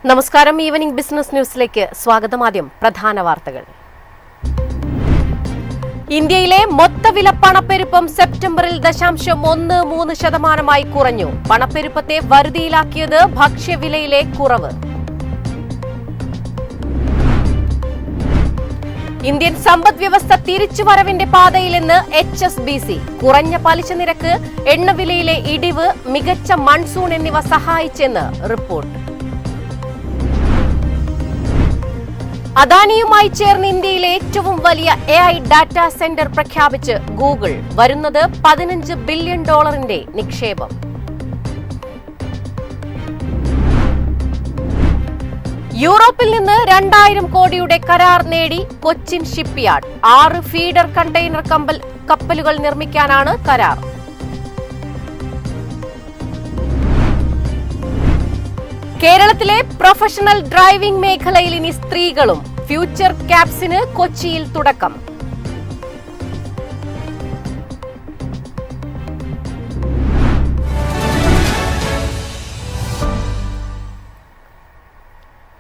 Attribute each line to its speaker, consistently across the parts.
Speaker 1: നമസ്കാരം. Evening business ന്യൂസിലേക്ക് സ്വാഗതം. ആദ്യം പ്രധാന വാർത്തകൾ. ഇന്ത്യയിലെ മൊത്തവില പണപ്പെരുപ്പം സെപ്റ്റംബറിൽ 0.13% കുറഞ്ഞു. പണപ്പെരുപ്പത്തെ വരുതിയിലാക്കിയത് ഭക്ഷ്യവിലയിലെ കുറവ്. ഇന്ത്യൻ സമ്പദ് വ്യവസ്ഥ തിരിച്ചുവരവിന്റെ പാതയിലെന്ന് HSBC. കുറഞ്ഞ പലിശ നിരക്ക്, എണ്ണവിലയിലെ ഇടിവ്, മികച്ച മൺസൂൺ എന്നിവ സഹായിച്ചെന്ന് റിപ്പോർട്ട്. അദാനിയുമായി ചേർന്ന് ഇന്ത്യയിലെ ഏറ്റവും വലിയ AI ഡാറ്റാ സെന്റർ പ്രഖ്യാപിച്ച് ഗൂഗിൾ. വരുന്നത് $15 ബില്യൺ നിക്ഷേപം. യൂറോപ്പിൽ നിന്ന് 2000 കോടിയുടെ കരാർ നേടി കൊച്ചിൻ ഷിപ്പ്യാർഡ്. 6 ഫീഡർ കണ്ടെയ്നർ കപ്പലുകൾ നിർമ്മിക്കാനാണ് കരാർ. കേരളത്തിലെ പ്രൊഫഷണൽ ഡ്രൈവിംഗ് മേഖലയിൽ ഇനി സ്ത്രീകളും. ഫ്യൂച്ചർ ക്യാപ്സിന് കൊച്ചിയിൽ തുടക്കം.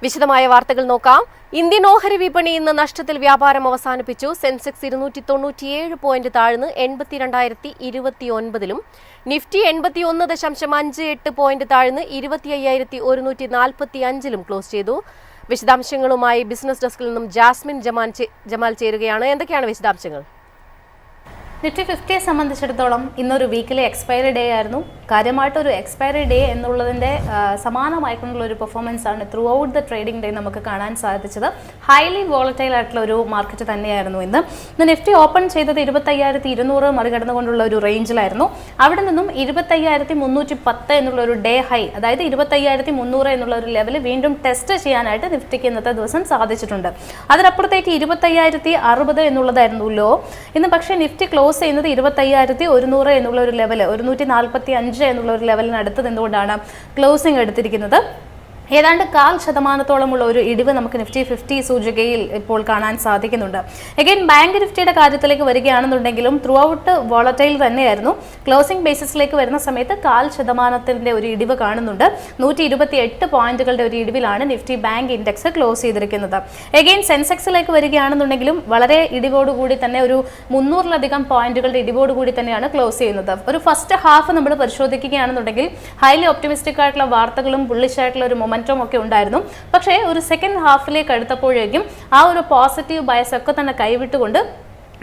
Speaker 1: വിശദമായ വാർത്തകൾ നോക്കാം. ഇന്ത്യൻ ഓഹരി വിപണി ഇന്ന് നഷ്ടത്തിൽ വ്യാപാരം അവസാനിപ്പിച്ചു. സെൻസെക്സ് 297 പോയിന്റ് താഴ്ന്ന് 82,029-ലും, നിഫ്റ്റി 81.58 പോയിന്റ് താഴ്ന്ന് 25,145-ലും ക്ലോസ് ചെയ്തു. വിശദാംശങ്ങളുമായി ബിസിനസ് ഡെസ്കിൽ നിന്നും ജാസ്മിൻ ജമാൽ ചേരുകയാണ്. എന്തൊക്കെയാണ് വിശദാംശങ്ങൾ?
Speaker 2: നിഫ്റ്റി 50യെ സംബന്ധിച്ചിടത്തോളം ഇന്നൊരു വീക്കിലെ എക്സ്പയറി ഡേ ആയിരുന്നു. കാര്യമായിട്ടൊരു എക്സ്പയറി ഡേ എന്നുള്ളതിൻ്റെ സമാനമായിട്ടുള്ള ഒരു പെർഫോമൻസ് ആണ് through out the trading day നമുക്ക് കാണാൻ സാധിച്ചത്. ഹൈലി വോളറ്റൈൽ ആയിട്ടുള്ള ഒരു മാർക്കറ്റ് തന്നെയായിരുന്നു ഇന്ന്. നിഫ്റ്റി ഓപ്പൺ ചെയ്തത് 25,200 മറികടന്നുകൊണ്ടുള്ള ഒരു റേഞ്ചിലായിരുന്നു. അവിടെ നിന്നും 25,310 എന്നുള്ള ഒരു ഡേ ഹൈ, അതായത് 25,300 എന്നുള്ള ഒരു ലെവൽ വീണ്ടും ടെസ്റ്റ് ചെയ്യാനായിട്ട് നിഫ്റ്റിക്ക് ഇന്നത്തെ ദിവസം സാധിച്ചിട്ടുണ്ട്. അതിനപ്പുറത്തേക്ക് 25,060 എന്നുള്ളതായിരുന്നു ലോ. ഇന്ന് പക്ഷേ നിഫ്റ്റി ക്ലോസ് ചെയ്യുന്നത് 25,100 എന്നുള്ള ഒരു ലെവൽ, 145 എന്നുള്ള ഒരു ലെവലിനടുത്ത് നിന്നുകൊണ്ടാണ് ക്ലോസിംഗ് എടുത്തിരിക്കുന്നത്. ഏതാണ്ട് 0.5% ഒരു ഇടിവ് നമുക്ക് നിഫ്റ്റി 50 സൂചികയിൽ ഇപ്പോൾ കാണാൻ സാധിക്കുന്നുണ്ട്. എഗെയിൻ ബാങ്ക് നിഫ്റ്റിയുടെ കാര്യത്തിലേക്ക് വരികയാണെന്നുണ്ടെങ്കിലും ത്രൂ ഔട്ട് വോളറ്റൈൽ തന്നെയായിരുന്നു. ക്ലോസിംഗ് ബേസിസിലേക്ക് വരുന്ന സമയത്ത് 0.5% ഒരു ഇടിവ് കാണുന്നുണ്ട്. 128 പോയിന്റുകളുടെ ഒരു ഇടിവിലാണ് നിഫ്റ്റി ബാങ്ക് ഇൻഡെക്സ് ക്ലോസ് ചെയ്തിരിക്കുന്നത്. എഗെയിൻ സെൻസെക്സിലേക്ക് വരികയാണെന്നുണ്ടെങ്കിലും വളരെ ഇടിവോടുകൂടി തന്നെ ഒരു 300-ലധികം പോയിന്റുകളുടെ ഇടിവോടുകൂടി തന്നെയാണ് ക്ലോസ് ചെയ്യുന്നത്. ഒരു ഫസ്റ്റ് ഹാഫ് നമ്മൾ പരിശോധിക്കുകയാണെന്നുണ്ടെങ്കിൽ ഹൈലി ഒപ്റ്റിമിസ്റ്റിക് ആയിട്ടുള്ള വാർത്തകളും ബുള്ളിഷ് ആയിട്ടുള്ള ഒരു ഒക്കെ ഉണ്ടായിരുന്നു. പക്ഷേ ഒരു സെക്കൻഡ് ഹാഫിലേക്ക് അടുത്തപ്പോഴേക്കും ആ ഒരു പോസിറ്റീവ് ബയസ് ഒക്കെ തന്നെ കൈവിട്ടുകൊണ്ട്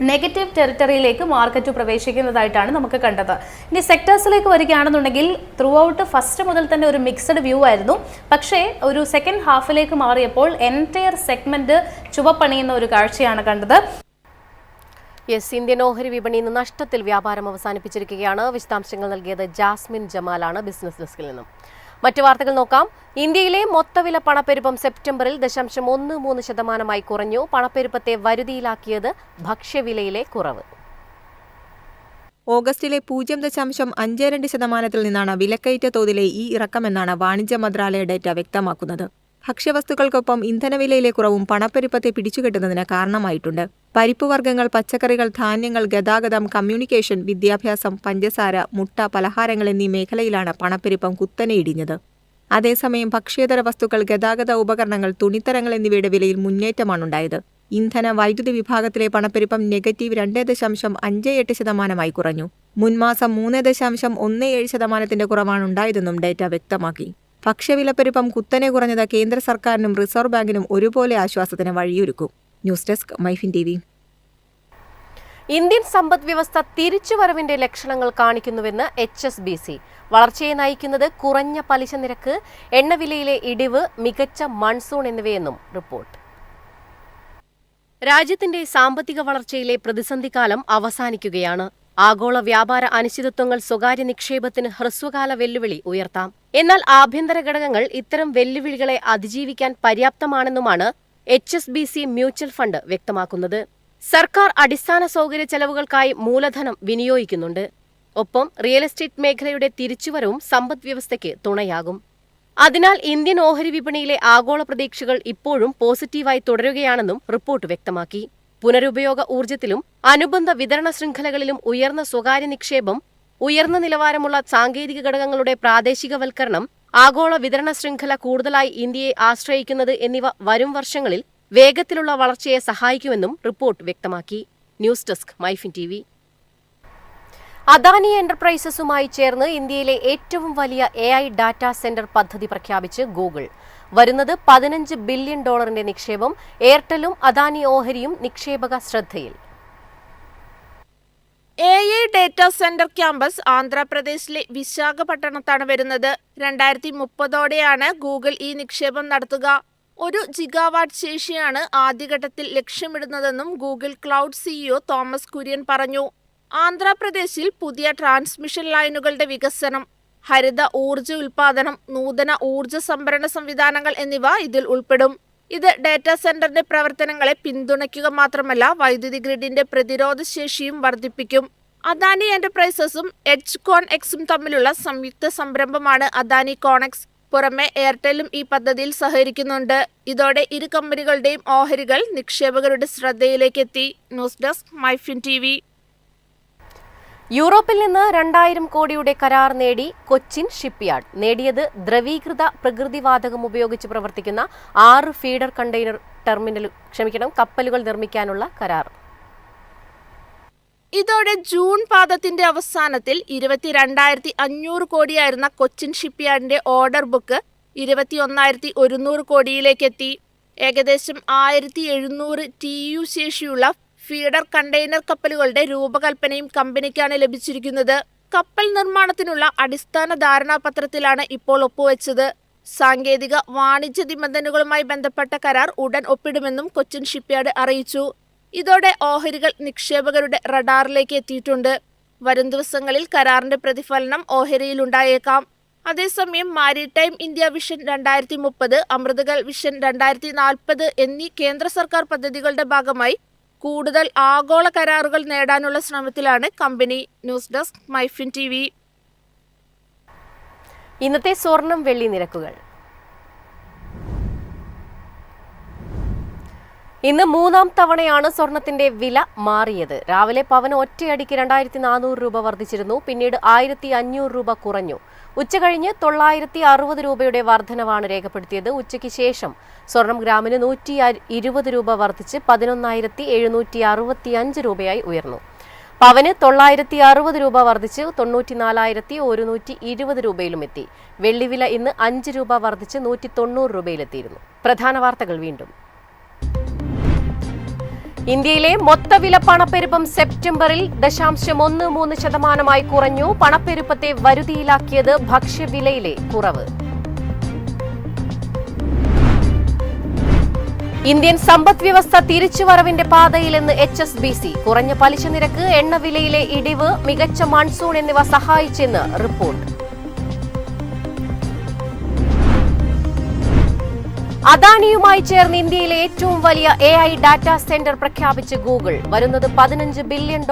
Speaker 2: നെഗറ്റീവ് ടെറിട്ടറിയിലേക്ക് മാർക്കറ്റ് പ്രവേശിക്കുന്നതായിട്ടാണ് നമുക്ക് കണ്ടത്. ഇനി സെക്ടേഴ്സിലേക്ക് വരികയാണെന്നുണ്ടെങ്കിൽ ത്രൂ ഔട്ട് ഫസ്റ്റ് മുതൽ തന്നെ ഒരു മിക്സഡ് വ്യൂ ആയിരുന്നു. പക്ഷേ ഒരു സെക്കൻഡ് ഹാഫിലേക്ക് മാറിയപ്പോൾ എൻറ്റയർ സെഗ്മെന്റ് ചുവപ്പണിയുന്ന ഒരു കാഴ്ചയാണ് കണ്ടത്.
Speaker 1: ഇന്ത്യൻ ഓഹരി വിപണി ഇന്ന് നഷ്ടത്തിൽ വ്യാപാരം അവസാനിപ്പിച്ചിരിക്കുകയാണ്. വിശദാംശങ്ങൾ നൽകിയത് ജാസ്മിൻ ജമാലാണ് ബിസിനസ് ഡെസ്കിൽ നിന്നും. മറ്റു വാർത്തകൾ നോക്കാം. ഇന്ത്യയിലെ മൊത്തവില പണപ്പെരുപ്പം സെപ്റ്റംബറിൽ 0.13% കുറഞ്ഞു. പണപ്പെരുപ്പത്തെ വരുതിയിലാക്കിയത് ഭക്ഷ്യവിലയിലെ കുറവ്.
Speaker 3: ഓഗസ്റ്റിലെ 0.52% നിന്നാണ് വിലക്കയറ്റ തോതിലെ ഈ ഇറക്കമെന്നാണ് വാണിജ്യ മന്ത്രാലയ ഡേറ്റ വ്യക്തമാക്കുന്നത്. ഭക്ഷ്യവസ്തുക്കൾക്കൊപ്പം ഇന്ധനവിലയിലെ കുറവും പണപ്പെരുപ്പത്തെ പിടിച്ചുകെട്ടുന്നതിന് കാരണമായിട്ടുണ്ട്. പരിപ്പുവർഗ്ഗങ്ങൾ, പച്ചക്കറികൾ, ധാന്യങ്ങൾ, ഗതാഗതം, കമ്മ്യൂണിക്കേഷൻ, വിദ്യാഭ്യാസം, പഞ്ചസാര, മുട്ട, പലഹാരങ്ങൾ എന്നീ മേഖലയിലാണ് പണപ്പെരുപ്പം കുത്തനെ ഇടിഞ്ഞത്. അതേസമയം ഭക്ഷ്യേതര വസ്തുക്കൾ, ഗതാഗത ഉപകരണങ്ങൾ, തുണിത്തരങ്ങൾ എന്നിവയുടെ വിലയിൽ മുന്നേറ്റമാണുണ്ടായത്. ഇന്ധന, വൈദ്യുതി വിഭാഗത്തിലെ പണപ്പെരുപ്പം -2.58% കുറഞ്ഞു. മുൻമാസം 3.17% കുറവാണുണ്ടായതെന്നും ഡേറ്റ വ്യക്തമാക്കി. ഭക്ഷ്യവിലപ്പെരുപ്പം കുത്തനെ കുറഞ്ഞത് കേന്ദ്ര സർക്കാരിനും റിസർവ് ബാങ്കിനും ഒരുപോലെ ആശ്വാസത്തിന് വഴിയൊരുക്കും. News desk MyFin TV.
Speaker 1: Indian സമ്പദ് വ്യവസ്ഥ തിരിച്ചുവരവിന്റെ ലക്ഷണങ്ങൾ കാണിക്കുന്നുവെന്ന് HSBC. വളർച്ചയെ നയിക്കുന്നത് കുറഞ്ഞ പലിശ നിരക്ക്, എണ്ണവിലയിലെ ഇടിവ്, മികച്ച മൺസൂൺ എന്നിവയെന്നും റിപ്പോർട്ട്. രാജ്യത്തിന്റെ സാമ്പത്തിക വളർച്ചയിലെ പ്രതിസന്ധിക്കാലം അവസാനിക്കുകയാണ്. ആഗോള വ്യാപാര അനിശ്ചിതത്വങ്ങൾ സ്വകാര്യ നിക്ഷേപത്തിന് ഹ്രസ്വകാല വെല്ലുവിളി ഉയർത്താം. എന്നാൽ ആഭ്യന്തര ഘടകങ്ങൾ ഇത്തരം വെല്ലുവിളികളെ അതിജീവിക്കാൻ പര്യാപ്തമാണെന്നുമാണ് HSBC മ്യൂച്വൽ ഫണ്ട് വ്യക്തമാക്കുന്നത്. സർക്കാർ അടിസ്ഥാന സൗകര്യ ചെലവുകൾക്കായി മൂലധനം വിനിയോഗിക്കുന്നുണ്ട്. ഒപ്പം റിയൽ എസ്റ്റേറ്റ് മേഖലയുടെ തിരിച്ചുവരവും സമ്പദ് വ്യവസ്ഥയ്ക്ക് തുണയാകും. അതിനാൽ ഇന്ത്യൻ ഓഹരി വിപണിയിലെ ആഗോള പ്രതീക്ഷകൾ ഇപ്പോഴും പോസിറ്റീവായി തുടരുകയാണെന്നും റിപ്പോർട്ട് വ്യക്തമാക്കി. പുനരുപയോഗ ഊർജ്ജത്തിലും അനുബന്ധ വിതരണ ശൃംഖലകളിലും ഉയർന്ന സ്വകാര്യ നിക്ഷേപം, ഉയർന്ന നിലവാരമുള്ള സാങ്കേതിക ഘടകങ്ങളുടെ പ്രാദേശികവൽക്കരണം, ആഗോള വിതരണ ശൃംഖല കൂടുതലായി ഇന്ത്യയെ ആശ്രയിക്കുന്നത് എന്നിവ വരും വർഷങ്ങളിൽ വേഗത്തിലുള്ള വളർച്ചയെ സഹായിക്കുമെന്നും റിപ്പോർട്ട് വ്യക്തമാക്കി. News desk MyFin TV. Adani എന്റർപ്രൈസസുമായി ചേർന്ന് ഇന്ത്യയിലെ ഏറ്റവും വലിയ AI ഡാറ്റാ സെന്റർ പദ്ധതി പ്രഖ്യാപിച്ച് ഗൂഗിൾ. വരുന്നത് $15 ബില്യൺ നിക്ഷേപം. എയർടെലും അദാനി ഓഹരിയും നിക്ഷേപക ശ്രദ്ധയിൽ.
Speaker 4: AI ഡാറ്റാ സെന്റർ ക്യാമ്പസ് ആന്ധ്രാപ്രദേശിലെ വിശാഖപട്ടണത്താണ് വരുന്നത്. 2030ഓടെയാണ് ഗൂഗിൾ ഈ നിക്ഷേപം നടത്തുക. 1 ജിഗാവാട്ട് ശേഷിയാണ് ആദ്യഘട്ടത്തിൽ ലക്ഷ്യമിടുന്നതെന്നും Google cloud CEO Thomas Kurian പറഞ്ഞു. ആന്ധ്രാപ്രദേശിൽ പുതിയ ട്രാൻസ്മിഷൻ ലൈനുകളുടെ വികസനം, ഹരിത ഊർജ്ജ ഉൽപാദനം, നൂതന ഊർജ്ജ സംഭരണ സംവിധാനങ്ങൾ എന്നിവ ഇതിൽ ഉൾപ്പെടും. ഇത് ഡാറ്റാ സെന്ററിന്റെ പ്രവർത്തനങ്ങളെ പിന്തുണയ്ക്കുക മാത്രമല്ല, വൈദ്യുതി ഗ്രിഡിന്റെ പ്രതിരോധ ശേഷിയും വർദ്ധിപ്പിക്കും. അദാനി എന്റർപ്രൈസസും എഡ്ജ് കോൺഎക്സും തമ്മിലുള്ള സംയുക്ത സംരംഭമാണ് അദാനി കോണെക്സ്. പുറമെ എയർടെലും ഈ പദ്ധതിയിൽ സഹകരിക്കുന്നുണ്ട്. ഇതോടെ ഇരു കമ്പനികളുടെയും ഓഹരികൾ നിക്ഷേപകരുടെ ശ്രദ്ധയിലേക്ക് എത്തി. News desk MyFin TV.
Speaker 1: യൂറോപ്പിൽ നിന്ന് 2000 കോടിയുടെ കരാർ നേടി കൊച്ചിൻ ഷിപ്പ്യാർഡ്. നേടിയത് ദ്രവീകൃത പ്രകൃതിവാതകം ഉപയോഗിച്ച് പ്രവർത്തിക്കുന്ന 6 ഫീഡർ കപ്പലുകൾ നിർമ്മിക്കാനുള്ള കരാർ.
Speaker 4: ഇതോടെ ജൂൺ പാദത്തിന്റെ അവസാനത്തിൽ 22,500 കോടിയായിരുന്ന കൊച്ചിൻ ഷിപ്പ്യാർഡിന്റെ ഓർഡർ ബുക്ക് 21,100 കോടിയിലേക്കെത്തി. ഏകദേശം 1,700 TEU ശേഷിയുള്ള ഫീഡർ കണ്ടെയ്നർ കപ്പലുകളുടെ രൂപകൽപ്പനയും കമ്പനിക്കാണ് ലഭിച്ചിരിക്കുന്നത്. കപ്പൽ നിർമ്മാണത്തിനുള്ള അടിസ്ഥാന ധാരണാപത്രത്തിലാണ് ഇപ്പോൾ ഒപ്പുവെച്ചത്. സാങ്കേതിക വാണിജ്യ നിബന്ധനകളുമായി ബന്ധപ്പെട്ട കരാർ ഉടൻ ഒപ്പിടുമെന്നും കൊച്ചിൻ ഷിപ്പ്യാർഡ് അറിയിച്ചു. ഇതോടെ ഓഹരികൾ നിക്ഷേപകരുടെ റഡാറിലേക്ക് എത്തിയിട്ടുണ്ട്. വരും ദിവസങ്ങളിൽ കരാറിന്റെ പ്രതിഫലനം ഓഹരിയിലുണ്ടായേക്കാം. അതേസമയം മാരിടൈം ഇന്ത്യ വിഷൻ 2030, അമൃതകൽ വിഷൻ 2040 എന്നീ കേന്ദ്ര സർക്കാർ പദ്ധതികളുടെ ഭാഗമായി കൂടുതൽ ആഗോള കരാറുകൾ നേടാനുള്ള ശ്രമത്തിലാണ് company. News desk MyFin TV.
Speaker 1: ഇന്നത്തെ സ്വർണം വെള്ളി നിരക്കുകൾ. ഇന്ന് 3ാം തവണയാണ് സ്വർണത്തിന്റെ വില മാറിയത്. രാവിലെ പവന് ഒറ്റയടിക്ക് 2,400 രൂപ വർദ്ധിച്ചിരുന്നു. പിന്നീട് 1,500 രൂപ കുറഞ്ഞു. ഉച്ചകഴിഞ്ഞ് 960 രൂപയുടെ വർധനവാണ് രേഖപ്പെടുത്തിയത്. ഉച്ചയ്ക്ക് ശേഷം സ്വർണം ഗ്രാമിന് 120 രൂപ വർദ്ധിച്ച് 11,765 രൂപയായി ഉയർന്നു. പവന് 960 രൂപ വർദ്ധിച്ച് 94,120 രൂപയിലും എത്തി. വെള്ളിവില ഇന്ന് 5 രൂപ വർദ്ധിച്ച് 190 രൂപയിലെത്തിയിരുന്നു. പ്രധാന വാർത്തകൾ വീണ്ടും. ഇന്ത്യയിലെ മൊത്തവില പണപ്പെരുപ്പം സെപ്റ്റംബറിൽ 0.13% കുറഞ്ഞു. പണപ്പെരുപ്പത്തെ വരുതിയിലാക്കിയത് ഭക്ഷ്യവിലയിലെ കുറവ്. ഇന്ത്യൻ സമ്പദ്വ്യവസ്ഥ തിരിച്ചുവരവിന്റെ പാതയിലെന്ന് HSBC. കുറഞ്ഞ പലിശ നിരക്ക്, എണ്ണവിലയിലെ ഇടിവ്, മികച്ച മൺസൂൺ എന്നിവ സഹായിച്ചെന്ന് റിപ്പോർട്ട്. അദാനിയുമായി ചേർന്ന് ഇന്ത്യയിലെ ഏറ്റവും വലിയ AI ഡാറ്റാ സെന്റർ പ്രഖ്യാപിച്ച് ഗൂഗിൾ. വരുന്നത് $15 ബില്യൺ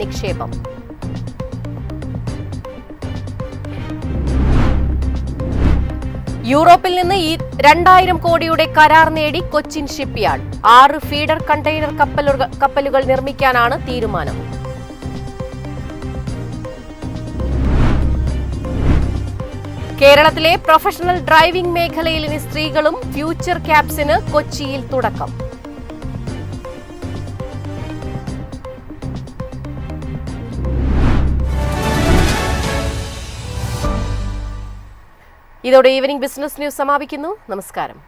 Speaker 1: നിക്ഷേപം. യൂറോപ്പിൽ നിന്ന് 2000 കോടിയുടെ കരാർ നേടി കൊച്ചിൻ ഷിപ്പ്യാർഡ്. 6 ഫീഡർ കണ്ടെയ്നർ കപ്പലുകൾ നിർമ്മിക്കാനാണ് തീരുമാനം. കേരളത്തിലെ പ്രൊഫഷണൽ ഡ്രൈവിംഗ് മേഖലയിൽ ഇനി സ്ത്രീകളും. ഫ്യൂച്ചർ ക്യാബ്സിന് കൊച്ചിയിൽ തുടക്കം. ഇതോടെ ഈവനിംഗ് ബിസിനസ് ന്യൂസ് സമാപിക്കുന്നു. നമസ്കാരം.